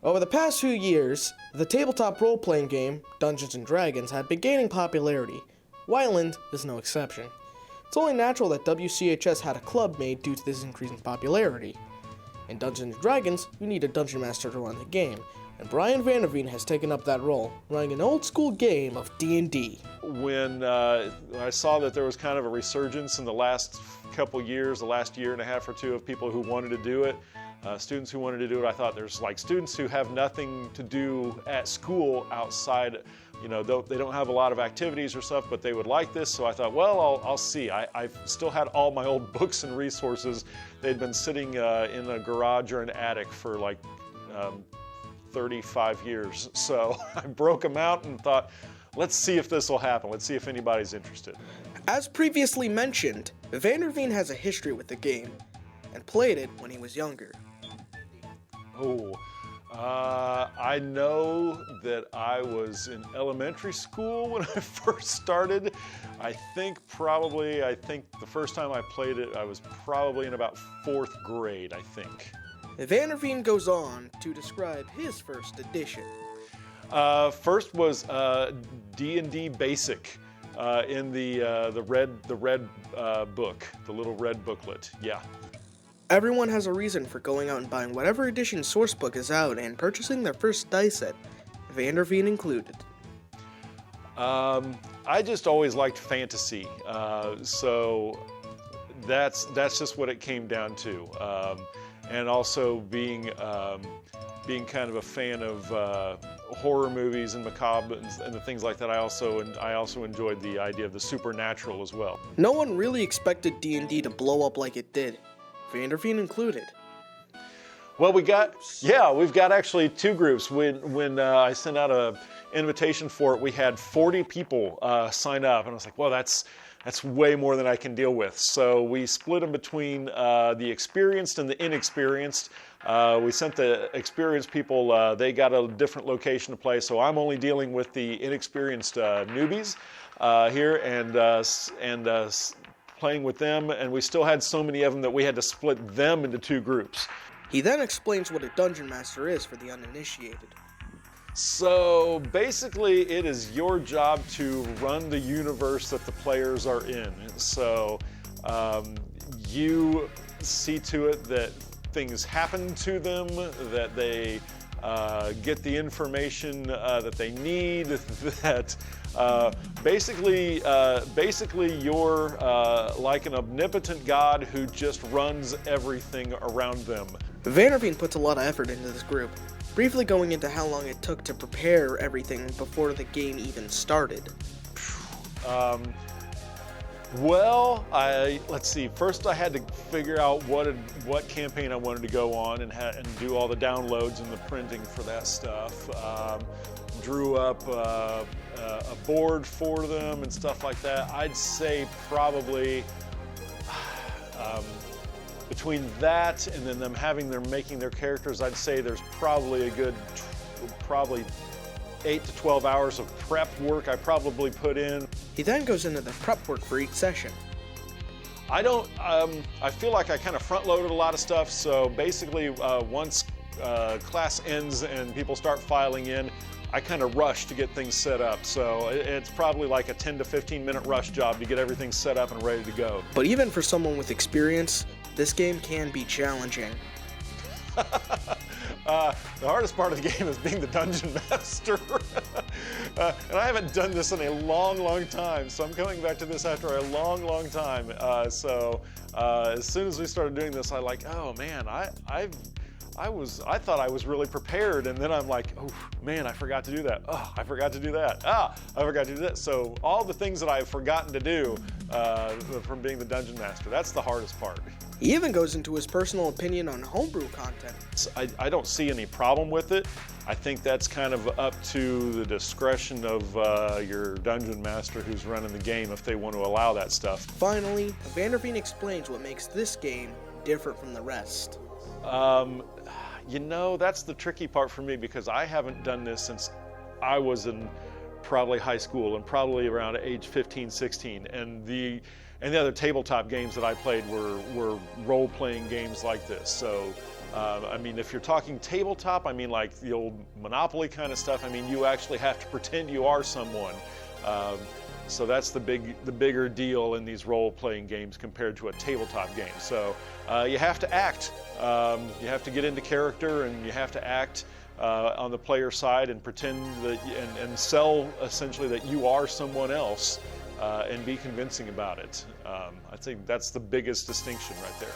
Over the past few years, the tabletop role-playing game, Dungeons & Dragons, had been gaining popularity. Wyland is no exception. It's only natural that WCHS had a club made due to this increasing popularity. In Dungeons & Dragons, you need a Dungeon Master to run the game, and Brian Vanderveen has taken up that role, running an old-school game of D&D. When I saw that there was kind of a resurgence in the last couple years, the last year and a half or two, of people who wanted to do it, students who wanted to do it, I thought there's like students who have nothing to do at school outside, you know, they don't have a lot of activities or stuff, but they would like this, so I thought, well, I'll see. I still had all my old books and resources. They'd been sitting in a garage or an attic for like 35 years, so I broke them out and thought, let's see if this will happen. Let's see if anybody's interested. As previously mentioned, Vanderveen has a history with the game, and played it when he was younger. I know that I was in elementary school when I first started. I think the first time I played it, I was probably in about 4th grade, I think. Vanderveen goes on to describe his first edition. First was D&D Basic in the red book, the little red booklet. Yeah. Everyone has a reason for going out and buying whatever edition sourcebook is out and purchasing their first dice set, Vanderveen included. I just always liked fantasy, so that's just what it came down to, and also being kind of a fan of horror movies and macabre and the things like that. I also enjoyed the idea of the supernatural as well. No one really expected D&D to blow up like it did, Vanderveen included. Well, we've got actually 2 groups. When I sent out an invitation for it, we had 40 people sign up, and I was like, well, that's way more than I can deal with. So we split them between the experienced and the inexperienced. We sent the experienced people, they got a different location to play, so I'm only dealing with the inexperienced newbies here and playing with them, and we still had so many of them that we had to split them into 2 groups. He then explains what a Dungeon Master is for the uninitiated. So basically, it is your job to run the universe that the players are in. So you see to it that things happen to them, that they get the information that they need, that basically you're like an omnipotent God who just runs everything around them. Vanderveen puts a lot of effort into this group, briefly going into how long it took to prepare everything before the game even started. Let's see. First, I had to figure out what campaign I wanted to go on and do all the downloads and the printing for that stuff. Drew up a board for them and stuff like that. I'd say probably between that and then them making their characters, I'd say there's probably a good 8 to 12 hours of prep work I probably put in. He then goes into the prep work for each session. I feel like I kind of front-loaded a lot of stuff, so basically once class ends and people start filing in, I kind of rush to get things set up. So it's probably like a 10 to 15 minute rush job to get everything set up and ready to go. But even for someone with experience, this game can be challenging. The hardest part of the game is being the Dungeon Master. And I haven't done this in a long, long time, so I'm coming back to this after a long, long time. So as soon as we started doing this, I like, oh man, I thought I was really prepared, and then I'm like, oh man, I forgot to do that. Oh, I forgot to do that. I forgot to do that. So all the things that I've forgotten to do from being the Dungeon Master, that's the hardest part. He even goes into his personal opinion on homebrew content. I don't see any problem with it. I think that's kind of up to the discretion of your Dungeon Master who's running the game if they want to allow that stuff. Finally, Vanderveen explains what makes this game different from the rest. You know, that's the tricky part for me because I haven't done this since I was in probably high school and probably around age 15, 16. And the other tabletop games that I played were role-playing games like this. So I mean, if you're talking tabletop, I mean, like the old Monopoly kind of stuff, I mean, you actually have to pretend you are someone. So that's the bigger deal in these role-playing games compared to a tabletop game. So you have to act. You have to get into character, and you have to act on the player side and pretend that, and sell essentially that you are someone else, and be convincing about it. I think that's the biggest distinction right there.